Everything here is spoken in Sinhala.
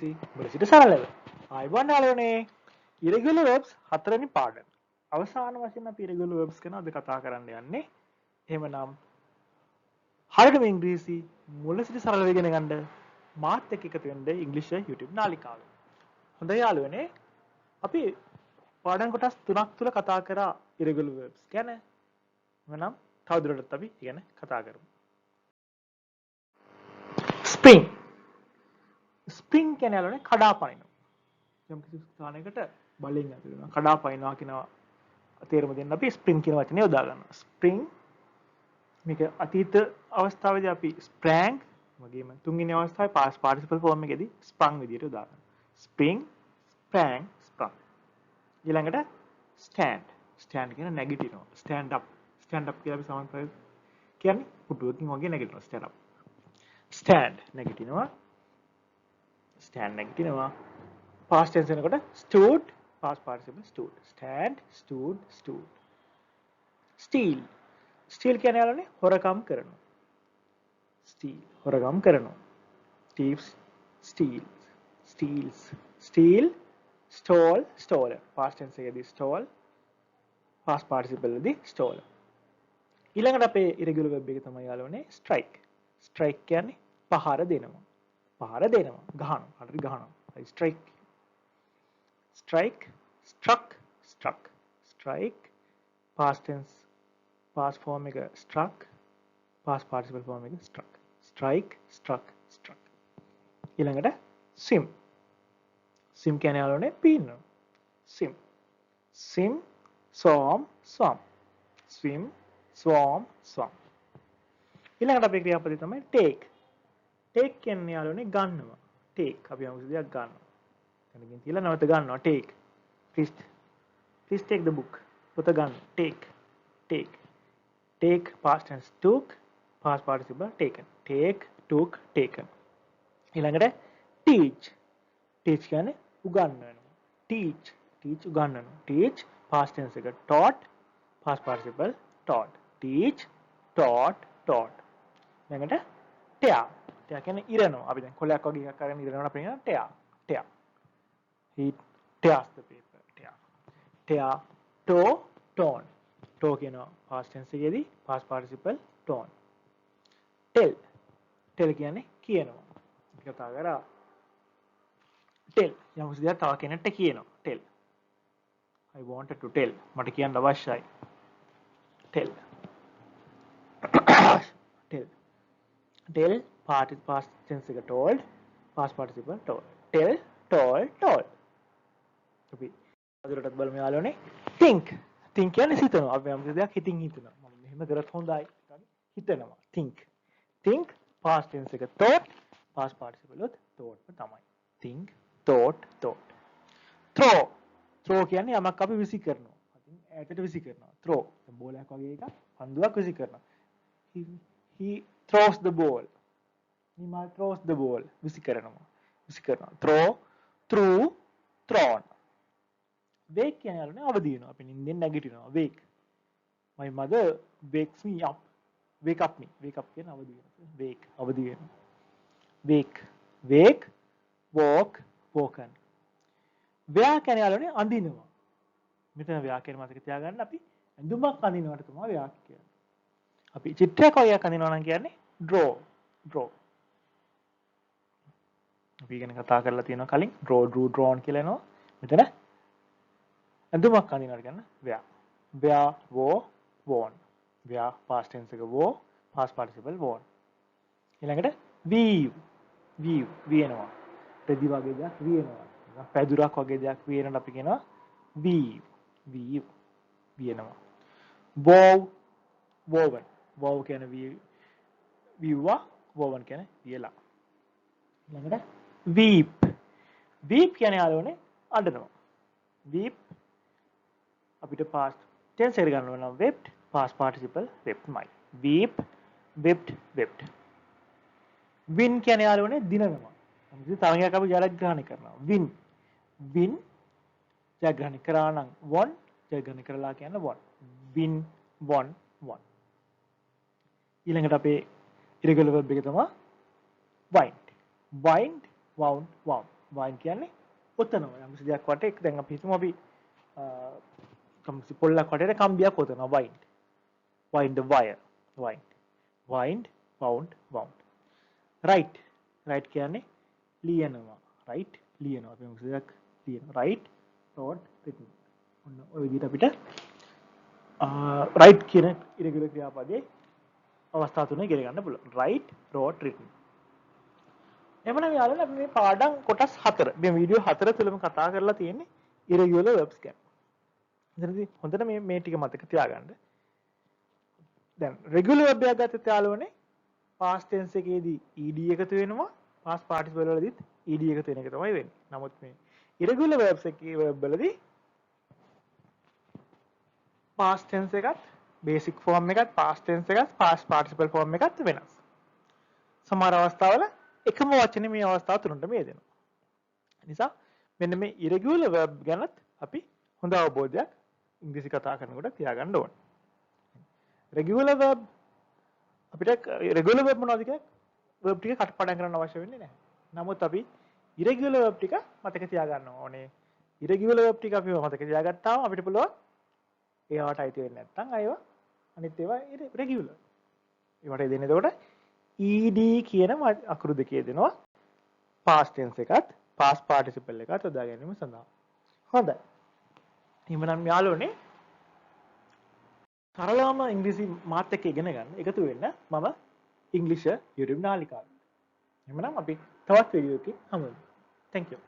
සිට සරලව. ආයිබෝන් යාළුවනේ. irregular verbs හතරවෙනි පාඩම. අවසාන වශයෙන් අපි irregular verbs ගැන අද කතා කරන්න යන්නේ. එහෙමනම් හරියටම ඉංග්‍රීසි මුල සිට සරලව ඉගෙන ගන්න මාත් එක්ක එකතු වෙන්න ඉංග්‍රීසි YouTube නාලිකාවේ. හොඳයි යාළුවනේ. අපි පාඩම් කොටස් තුනක් තුල කතා කරා irregular verbs ගැන. එහෙනම් තවදුරටත් අපි ඉගෙන කතා කරමු. spring ස්ප්‍රින්ග් කියන්නේ යාළුවනේ කඩා පනිනවා. යම් කිසි ස්ථානයකට බලෙන් ඇතුළු කඩා පනිනවා කියන තේරුම දෙන්න අපි ස්ප්‍රින්ග් කියන වචනේ යොදා ගන්නවා. ස්ප්‍රින්ග් මේක අතීත අවස්ථාවේදී අපි ස්ප්‍රෑන්ග් වගේම තුන්වෙනි අවස්ථාවේ past participle form එකේදී ස්ප්‍රං විදියට යොදා ගන්නවා. ස්ප්‍රින්ග්, ස්ප්‍රෑන්ග්, ස්ප්‍රං. ඊළඟට ස්ටෑන්ඩ්. ස්ටෑන්ඩ් කියන නැගිටිනවා. Stand up. ස්ටෑන්ඩ් අප් කියලා අපි සාමාන්‍ය ප්‍රයෝග කියන්නේ පුටුවකින් වගේ නැගිටිනවා. Stand up. ස්ටෑන්ඩ් නැගිටිනවා. stand නැගිටිනවා. past tense එනකොට stood past participle stood stand stood stood steal steal කියන්නේ යාළුවනේ හොරකම් කරනවා. steal හොරකම් කරනවා. thieves steal steals steal stole stolen past tense එකේදී stole past participle එකේදී stolen. ඊළඟට අපේ irregular verb එක තමයි යාළුවනේ strike strike කියන්නේ පහර දෙනවා. පහර දෙනවා ගහනවා හරි ගහනවා strike strike struck struck strike past tense past form එක struck past participle form එක struck strike struck struck ඊළඟට swim swim කියන්නේ යාළුවනේ පීනනවා swim swim swam swam swim swam swam ඊළඟට අපේ ක්‍රියාපදේ තමයි take take කියන්නේ යාළුවනේ ගන්නවා. take අපි යම් කිසි දෙයක් ගන්නවා. එතනකින් තියලා නැවත ගන්නවා. take. Please take the book. පොත ගන්න. take. take. take past tense took past participle taken. take took taken. ඊළඟට teach. teach කියන්නේ උගන්වනවා. teach. teach උගන්වනවා. teach past tense එක taught past participle taught. teach taught taught. ඊළඟට tear tear කියන්නේ ඉරනවා. අපි දැන් කොලයක් වගේ එකක් අරගෙන ඉරනකොට අපි කියනවා tear tear. He tears the paper tear. tear toe torn. toe කියනවා past tense එකේදී past participle torn. tell tell කියන්නේ කියනවා. අපි කතා කරා tell යම් කිසි දෙයක් තව කෙනෙක්ට කියනවා. tell I wanted to tell මට කියන්න අවශ්‍යයි. tell tell tell past tense එක told past participle told tell told told අපි අදටත් බලමු යාළුවනේ think think කියන්නේ හිතනවා අපි යම් දෙයක් හිතින් හිතනවා මම මෙහෙම කරත් හොඳයි හිතනවා think think past tense එක thought past participle උත් thought තමයි think thought thought throw throw කියන්නේ යමක් අපි විසි කරනවා අතින් ඈතට විසි කරනවා throw බෝලයක් වගේ එකක් පන්දුවක් විසි කරනවා he throws the ball Nima throws the ball. විසි කරනවා. Throw, threw, thrown. Wake කියන්නේ යාළුවනේ අවදි වෙනවා. අපි නිින්දෙන් නැගිටිනවා. Wake. My mother wakes me up. Wake up me. Wake up කියන්නේ අවදි වෙනවා. Wake අවදි වෙනවා. Wake. Wake, walk, woken. wear කියන්නේ යාළුවනේ අඳිනවා. මෙතන wear කියන මතක තියාගන්න අපි ඇඳුමක් අඳිනවට තමයි wear කියන්නේ. අපි චිත්‍රයක් වගේ අඳිනවා නම් කියන්නේ draw. draw. අපි ගැන කතා කරලා තියෙනවා කලින් draw drew drawn කියලා එනවා. මෙතන ඇඳුමක් අඳිනවට කියන wear. wear wore worn. wear past tense එක wore past participle worn. ඊළඟට weave. weave වියනවා. රෙදි වගේ දෙයක් වියනවා. පැදුරක් වගේ දෙයක් වියනට අපි කියනවා weave. weave වියනවා. wove woven. wove කියන්නේ විවුවා woven කියන්නේ වියලා. ඊළඟට weep weep කියන්නේ යාළුවනේ අඬනවා weep අපිට past tense එක ගන්න ඕන නම් wept past participle wept මයි weep wept wept win කියන්නේ යාළුවනේ දිනනවා මොකද තව එකක් අපි ජයග්‍රහණය කරනවා win win ජයග්‍රහණය කරා නම් won ජයග්‍රහණය කරලා කියන්නේ won win won won ඊළඟට අපේ irregular verb එක තමයි wind wind wound wound වයින් කියන්නේ ඔතනවා. යම් කිසි දෙයක් වටේ දැන් අපි හිතමු අපි පොල්ලක් වටේට කම්බියක් ඔතනවා wind. Wind the wire. Wind. Wind, wound, wound. Right. Right කියන්නේ ලියනවා. Right ලියනවා. අපි මොකද දෙයක් ලියනවා. Right, wrote, written. ඔන්න ඔය විදිහට අපිට right කියන irregular ක්‍රියාපදයේ අවස්ථා තුන ඉගෙන ගන්න පුළුවන්. Right, wrote, written. එමනම් යාළුවනේ අපි මේ පාඩම් කොටස් 4 මේ වීඩියෝ 4 තුලම කතා කරලා තියෙන්නේ irregular verbs ගැන. එතනදී හොඳට මේ ටික මතක තියාගන්න. දැන් regular verb එකක් ගත්තත් යාළුවනේ past tense එකේදී ed එකතු වෙනවා past participle වලදීත් ed එකතු වෙන එක තමයි වෙන්නේ. නමුත් මේ irregular verbs එකේ verb වලදී past tense එකත් basic form එකත් past tense එකත් past participle form එකත් වෙනස්. සමහර අවස්ථාවල එකම වචනේ මේ අවස්ථාව තුනටම යෙදෙනවා. නිසා මෙන්න මේ irregular verb ගැනත් අපි හොඳ අවබෝධයක් ඉංග්‍රීසි කතා කරනකොට තියාගන්න ඕනේ. regular verb අපිට regular verb මොනවද කියලා verb ටික කටපාඩම් කරන්න අවශ්‍ය වෙන්නේ නැහැ. නමුත් අපි irregular verb ටික මතක තියාගන්න ඕනේ. irregular verb ටික අපි මතක තියාගත්තාම අපිට පුළුවන් ඒවට අයිති වෙන්නේ නැත්නම් අයව අනිත් ඒවා regular. ඒවට දෙන්නේ එතකොට ed කියන අකුරු දෙකේ දෙනවා past tense එකත් past participle එකත් යොදා ගැනීම සඳහා. හොඳයි. එහෙනම් යාළුවනේ සරලවම ඉංග්‍රීසි මාත් එක්ක ඉගෙන ගන්න එකතු වෙන්න මම ඉංග්‍රීසි YouTube නාලිකාව. එහෙනම් අපි තවත් වීඩියෝ එකකින් හමු වෙමු. Thank you.